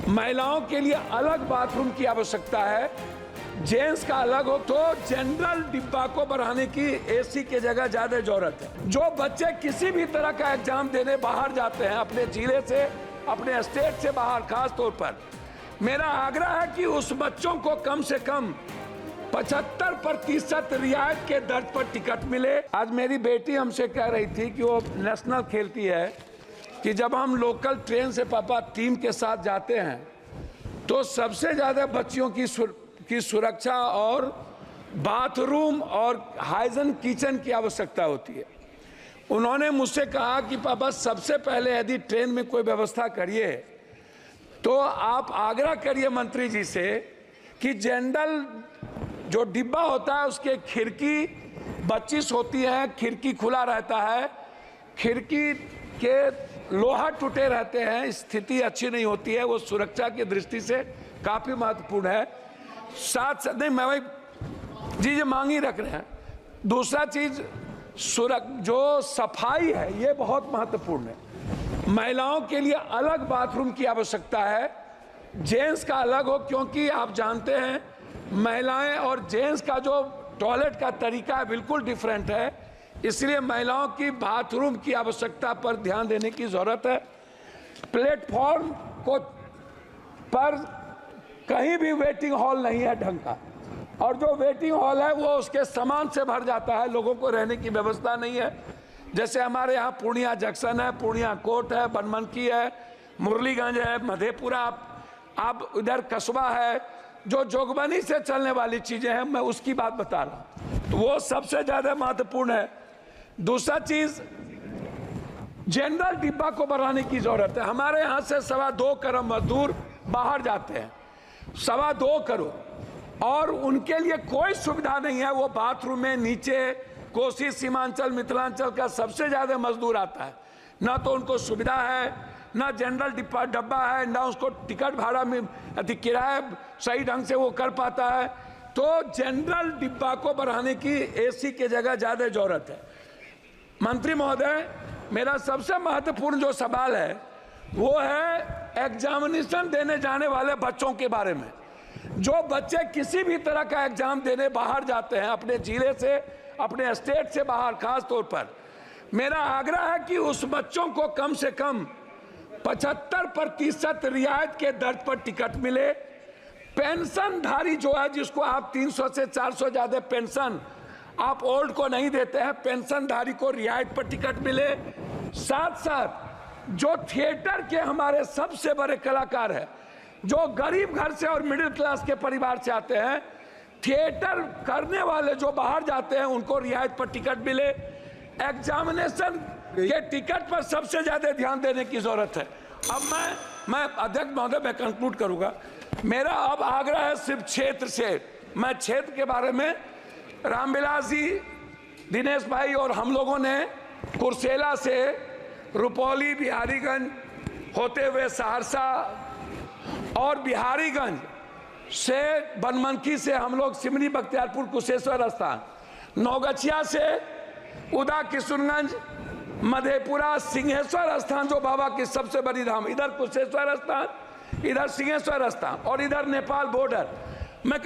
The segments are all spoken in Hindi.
महिलाओं के लिए अलग बाथरूम की आवश्यकता है, जेंट्स का अलग हो। तो जनरल डिब्बा को बढ़ाने की एसी की जगह ज्यादा जरूरत है। जो बच्चे किसी भी तरह का एग्जाम देने बाहर जाते हैं, अपने जिले से, अपने स्टेट से बाहर, खास तौर पर मेरा आग्रह है कि उस बच्चों को कम से कम 75% रियायत के दर पर टिकट मिले। आज मेरी बेटी हमसे कह रही थी कि वो नेशनल खेलती है, कि जब हम लोकल ट्रेन से पापा टीम के साथ जाते हैं तो सबसे ज्यादा बच्चियों की सुरक्षा और बाथरूम और हाइजीन किचन की आवश्यकता होती है। उन्होंने मुझसे कहा कि पापा सबसे पहले यदि ट्रेन में कोई व्यवस्था करिए तो आप आग्रह करिए मंत्री जी से कि जनरल जो डिब्बा होता है उसके खिड़की 25 होती है, खिड़की खुला रहता है, खिड़की के लोहा टूटे रहते हैं, स्थिति अच्छी नहीं होती है, वो सुरक्षा की दृष्टि से काफी महत्वपूर्ण है। साथ साथ नहीं, मैं वही चीज मांगी रख रहे हैं। दूसरा चीज जो सफाई है ये बहुत महत्वपूर्ण है। महिलाओं के लिए अलग बाथरूम की आवश्यकता है, जेंट्स का अलग हो, क्योंकि आप जानते हैं महिलाएं और जेंट्स का जो टॉयलेट का तरीका है बिल्कुल डिफरेंट है, इसलिए महिलाओं की बाथरूम की आवश्यकता पर ध्यान देने की जरूरत है। प्लेटफॉर्म पर कहीं भी वेटिंग हॉल नहीं है ढंग का, और जो वेटिंग हॉल है वो उसके सामान से भर जाता है, लोगों को रहने की व्यवस्था नहीं है। जैसे हमारे यहाँ पूर्णिया जंक्शन है, पूर्णिया कोर्ट है, बनमनकी है, मुरलीगंज है, मधेपुरा, अब इधर कस्बा है, जो जोगबनी से चलने वाली चीजें हैं, मैं उसकी बात बता रहा हूँ, तो वो सबसे ज्यादा महत्वपूर्ण है। दूसरा चीज जनरल डिब्बा को बढ़ाने की जरूरत है। हमारे यहाँ से 2.25 करोड़ मजदूर बाहर जाते हैं, 2.25 करोड़, और उनके लिए कोई सुविधा नहीं है। वो बाथरूम में नीचे कोसी, सीमांचल, मिथिलांचल का सबसे ज्यादा मजदूर आता है, ना तो उनको सुविधा है, ना जनरल डब्बा है, ना उसको टिकट भाड़ा में किराया सही ढंग से वो कर पाता है। तो जनरल डिब्बा को बढ़ाने की एसी की जगह ज्यादा जरूरत है। मंत्री महोदय, मेरा सबसे महत्वपूर्ण जो सवाल है वो है एग्जामिनेशन देने जाने वाले बच्चों के बारे में। जो बच्चे किसी भी तरह का एग्जाम देने बाहर जाते हैं, अपने जिले से, अपने स्टेट से बाहर, खास तौर पर मेरा आग्रह है कि उस बच्चों को कम से कम 75% रियायत के दर पर टिकट मिले। पेंशनधारी जो है, जिसको आप 300 से 400 ज्यादा पेंशन आप ओल्ड को नहीं देते हैं, पेंशनधारी को रियायत पर टिकट मिले। साथ साथ जो थिएटर के हमारे सबसे बड़े कलाकार हैं, जो गरीब घर से और मिडिल क्लास के परिवार से आते हैं, थिएटर करने वाले जो बाहर जाते हैं, उनको रियायत पर टिकट मिले। एग्जामिनेशन के टिकट पर सबसे ज्यादा ध्यान देने की जरूरत है। अब मैं अध्यक्ष महोदय, मैं कंक्लूड करूंगा। मेरा अब आग्रह है सिर्फ क्षेत्र से, मैं क्षेत्र के बारे में रामविलास जी, दिनेश भाई और हम लोगों ने कुर्सेला से रुपौली, बिहारीगंज होते हुए सहरसा और बिहारीगंज से बनमनकी से हम लोग सिमरी, बख्तियारपुर, कुशेश्वर स्थान, नौगछिया से उदा, किशुनगंज, मधेपुरा, सिंहेश्वर स्थान जो बाबा की सबसे बड़ी धाम, इधर कुशेश्वर स्थान, इधर सिंहेश्वर स्थान, और इधर नेपाल बॉर्डर। मैं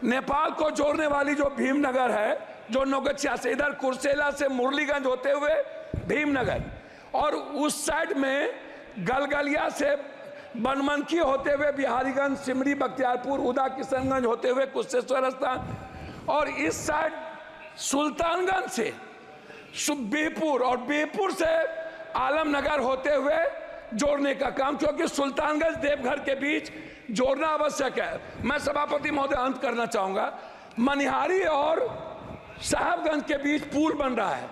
नेपाल को जोड़ने वाली जो भीमनगर है, जो नौगछिया से, इधर कुर्सेला से मुरलीगंज होते हुए भीमनगर, और उस साइड में गलगलिया से बनमनकी होते हुए बिहारीगंज, सिमरी, बख्तियारपुर, उदा, किशनगंज होते हुए कुशेश्वर स्थान, और इस साइड सुल्तानगंज से बिहपुर और बिहपुर से आलमनगर होते हुए जोड़ने का काम, क्योंकि सुल्तानगंज देवघर के बीच जोड़ना आवश्यक है। मैं सभापति महोदय अंत करना चाहूंगा, मनिहारी और साहबगंज के बीच पुल बन रहा है,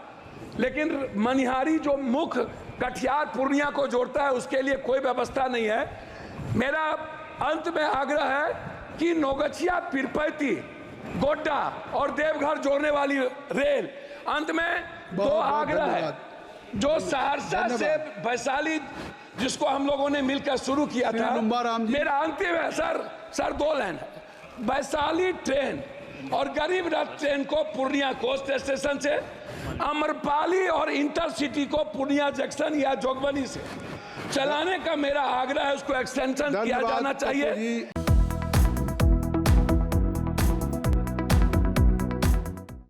लेकिन मनिहारी जो मुख्य कटिहार पूर्णिया को जोड़ता है उसके लिए कोई व्यवस्था नहीं है। मेरा अंत में आग्रह है कि नौगछिया, पीरपैती, गोड्डा और देवघर जोड़ने वाली रेल, अंत में दो आग्रह है, जो सहरसा से वैशाली, जिसको हम लोगों ने मिलकर शुरू किया था, मेरा अंतिम है सर 2 लाइन, वैशाली ट्रेन और गरीब रथ ट्रेन को पूर्णिया कोस्ट स्टेशन से, अम्रपाली और इंटरसिटी को पूर्णिया जंक्शन या जोगबनी से, चलाने का मेरा आग्रह है, उसको एक्सटेंशन किया धन्यवाद जाना पप्पू चाहिए। जी।